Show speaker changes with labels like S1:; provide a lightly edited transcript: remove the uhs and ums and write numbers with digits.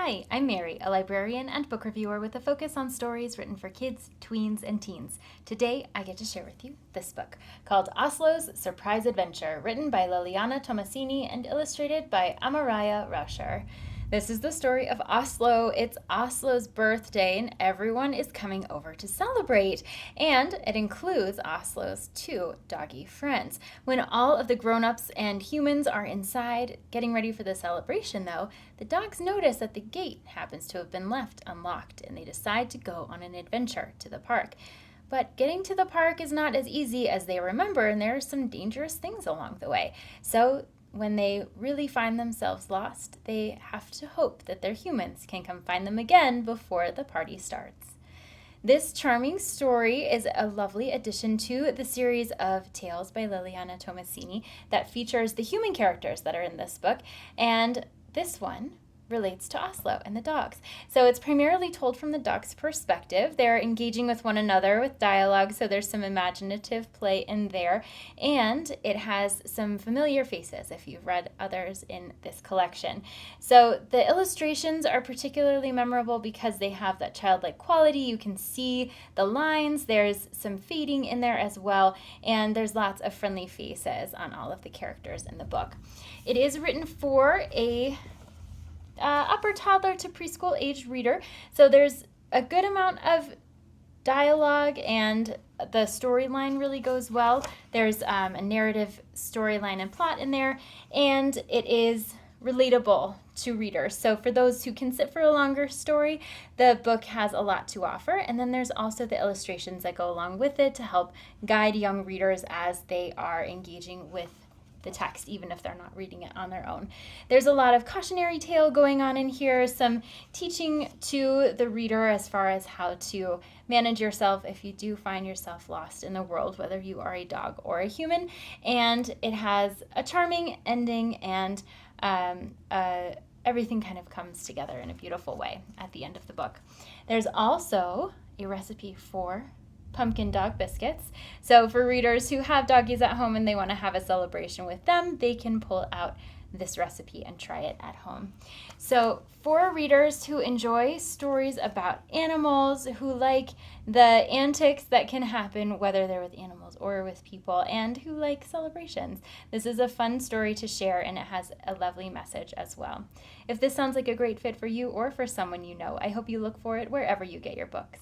S1: Hi, I'm Mary, a librarian and book reviewer with a focus on stories written for kids, tweens, and teens. Today, I get to share with you this book called Oslo's Surprise Adventure, written by Liliana Tomasini and illustrated by Amaraya Rauscher. This is the story of Oslo. It's Oslo's birthday, and everyone is coming over to celebrate. And it includes Oslo's two doggy friends. When all of the grown-ups and humans are inside getting ready for the celebration, though, the dogs notice that the gate happens to have been left unlocked, and they decide to go on an adventure to the park. But getting to the park is not as easy as they remember, and there are some dangerous things along the way. So when they really find themselves lost, they have to hope that their humans can come find them again before the party starts. This charming story is a lovely addition to the series of tales by Liliana Tomasini that features the human characters that are in this book, and this one relates to Oslo and the dogs. So it's primarily told from the dogs' perspective. They're engaging with one another with dialogue, so there's some imaginative play in there. And it has some familiar faces if you've read others in this collection. So the illustrations are particularly memorable because they have that childlike quality. You can see the lines. There's some fading in there as well. And there's lots of friendly faces on all of the characters in the book. It is written for a upper toddler to preschool age reader. So there's a good amount of dialogue and the storyline really goes well. There's a narrative storyline and plot in there, and it is relatable to readers. So for those who can sit for a longer story, the book has a lot to offer. And then there's also the illustrations that go along with it to help guide young readers as they are engaging with the text, even if they're not reading it on their own. There's a lot of cautionary tale going on in here, some teaching to the reader as far as how to manage yourself if you do find yourself lost in the world, whether you are a dog or a human. And it has a charming ending, and everything kind of comes together in a beautiful way at the end of the book. There's also a recipe for pumpkin dog biscuits. So for readers who have doggies at home and they want to have a celebration with them, they can pull out this recipe and try it at home. So for readers who enjoy stories about animals, who like the antics that can happen whether they're with animals or with people, and who like celebrations, this is a fun story to share, and it has a lovely message as well. If this sounds like a great fit for you or for someone you know, I hope you look for it wherever you get your books.